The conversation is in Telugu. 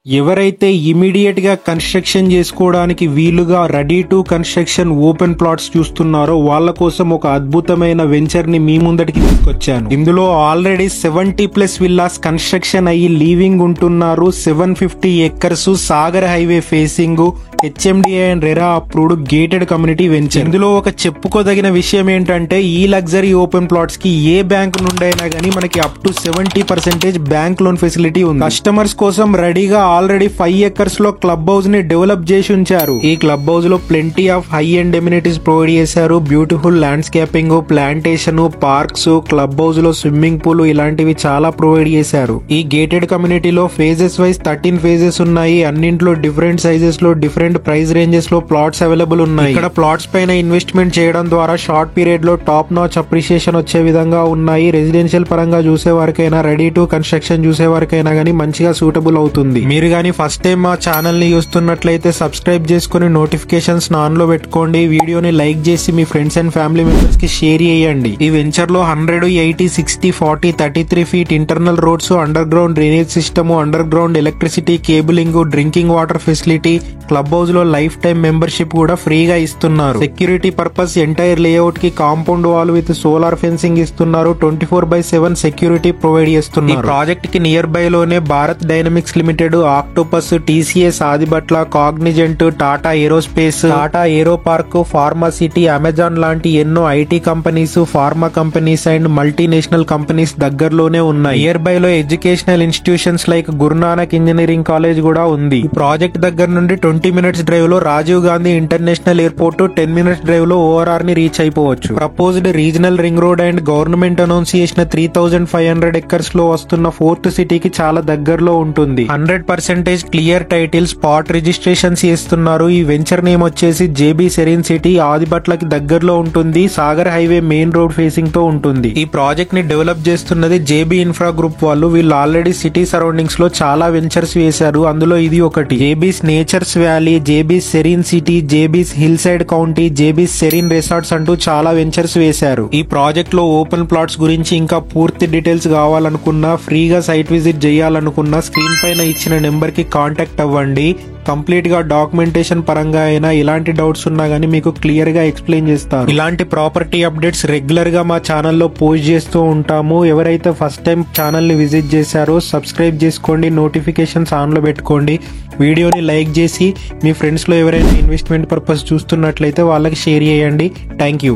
ఎవరైతే ఇమీడియట్ గా కన్స్ట్రక్షన్ చేసుకోవడానికి వీలుగా ready to construction open plots చూస్తున్నారో వాళ్ళ కోసం ఒక అద్భుతమైన వెంచర్ ని మీ ముందటికి తీసుకొచ్చాను. ఇందులో ఆల్రెడీ 70+ విల్లాస్ కన్స్ట్రక్షన్ అయ్యి లీవింగ్ ఉంటున్నారు. 750 acres Sagar highway facing HMDA and RERA approved gated community venture. ఇందులో ఒక చెప్పుకోదగిన విషయం ఏంటంటే ఈ లగ్జరీ ఓపెన్ ప్లాట్స్ కి ఏ బ్యాంక్ నుండి అయినా గానీ మనకి up to 70% bank loan facility ఉంది. కస్టమర్స్ కోసం రెడీగా ఆల్రెడీ 5 ఎకర్స్ లో క్లబ్ హౌస్ ని డెవలప్ చేసి ఉంచారు. ఈ క్లబ్ హౌస్ లో plenty of high and amenities provide చేశారు. Beautiful landscaping, plantation, parks, club house లో స్విమ్మింగ్ పూల్ ఇలాంటివి చాలా ప్రొవైడ్ చేశారు. ఈ గేటెడ్ కమ్యూనిటీలో ఫేజెస్ వైజ్ 13 ఫేజెస్ ఉన్నాయి. అన్నింటిలో డిఫరెంట్ సైజెస్ లో డిఫరెంట్ ప్రైస్ రేంజెస్ లో ప్లాట్స్ అవైలబుల్ ఉన్నాయి. ఇక్కడ ప్లాట్స్ పైన ఇన్వెస్ట్మెంట్ చేయడం ద్వారా షార్ట్ పీరియడ్ లో టాప్ నాచ్ అప్రిషియేషన్ వచ్చే విధంగా ఉన్నాయి. రెసిడెన్షియల్ పరంగా చూసే వారికైనా రెడీ టు కన్స్ట్రక్షన్ చూసే వారికైనా గానీ మంచిగా సూటబుల్ అవుతుంది. మీరు గానీ ఫస్ట్ టైం మా ఛానల్ ని చూస్తున్నట్లయితే సబ్స్క్రైబ్ చేసుకుని నోటిఫికేషన్స్ ఆన్ లో పెట్టుకోండి. వీడియోని లైక్ చేసి మీ ఫ్రెండ్స్ అండ్ ఫ్యామిలీ మెంబర్స్ కి షేర్ చేయండి. ఈ వెంచర్ లో 100, 80, 60, 40, 33 feet internal roads, under ground drainage system, under ground electricity cabling, drinking water facility, club house లో లైఫ్ టైం మెంబర్షిప్ కూడా ఫ్రీగా ఇస్తున్నారు. సెక్యూరిటీ పర్పస్ ఎంటైర్ లేఅవుట్ కి compound wall with solar fencing ఇస్తున్నారు. 24/7 సెక్యూరిటీ ప్రొవైడ్ చేస్తున్నారు. ఈ ప్రాజెక్ట్ కి నియర్ బై లోనే Bharat dynamics limited, Octopus, TCS, Adibatla, Cognizant, Tata aerospace, Tata aero park, pharma city, Amazon లాంటి ఎన్నో IT companies, pharma companies and multinational companies దగ్గరలోనే ఉన్నాయి. నియర్ బై లో educational institutions like Guru Nanak engineering college కూడా ఉంది. ఈ ప్రాజెక్ట్ దగ్గర నుండి 20 మినిట్స్ డ్రైవ్ లో Rajiv Gandhi international airport, 10 minutes drive లో ORR ని రీచ్ అయిపోవచ్చు. Proposed regional ring road and government announce చేసిన 3500 ఎకర్స్ లో వస్తున్న 4th సిటీకి చాలా దగ్గరలో ఉంటుంది. 100% క్లియర్ టైటిల్, స్పాట్ రిజిస్ట్రేషన్స్ చేస్తున్నారు. ఈ వెంచర్ నేమ్ వచ్చేసి JB సెరీన్ సిటీ, ఆదిబట్లకి దగ్గరలో ఉంటుంది. Sagar highway main road facing తో ఉంటుంది. ఈ ప్రాజెక్ట్ ని డెవలప్ చేస్తున్నది JB ఇన్ఫ్రా గ్రూప్ వాళ్ళు. వీళ్ళు ఆల్రెడీ సిటీ సరౌండింగ్స్ లో చాలా వెంచర్స్ వేశారు. అందులో ఇది ఒకటి. JB's nature's valley, JB's serene city, JB's hill side county, JB's serene resorts అంటూ చాలా వెంచర్స్ వేశారు. ఈ ప్రాజెక్ట్ లో ఓపెన్ ప్లాట్స్ గురించి ఇంకా పూర్తి డీటెయిల్స్ కావాలనుకున్నా, ఫ్రీగా సైట్ విజిట్ చేయాలనుకున్నా స్క్రీన్ పైన ఇచ్చిన నెంబర్ కి కాంటాక్ట్ అవ్వండి. కంప్లీట్ గా డాక్యుమెంటేషన్ పరంగా అయినా ఇలాంటి డౌట్స్ ఉన్నా గానీ మీకు క్లియర్ గా ఎక్స్ప్లెయిన్ చేస్తారు. ఇలాంటి ప్రాపర్టీ అప్డేట్స్ రెగ్యులర్ గా మా ఛానల్లో పోస్ట్ చేస్తూ ఉంటాము. ఎవరైతే ఫస్ట్ టైం ఛానల్ ని విజిట్ చేశారో సబ్స్క్రైబ్ చేసుకోండి, నోటిఫికేషన్స్ ఆన్ లో పెట్టుకోండి. వీడియోని లైక్ చేసి మీ ఫ్రెండ్స్ లో ఎవరైనా ఇన్వెస్ట్మెంట్ పర్పస్ చూస్తున్నట్లయితే వాళ్ళకి షేర్ చేయండి. Thank you.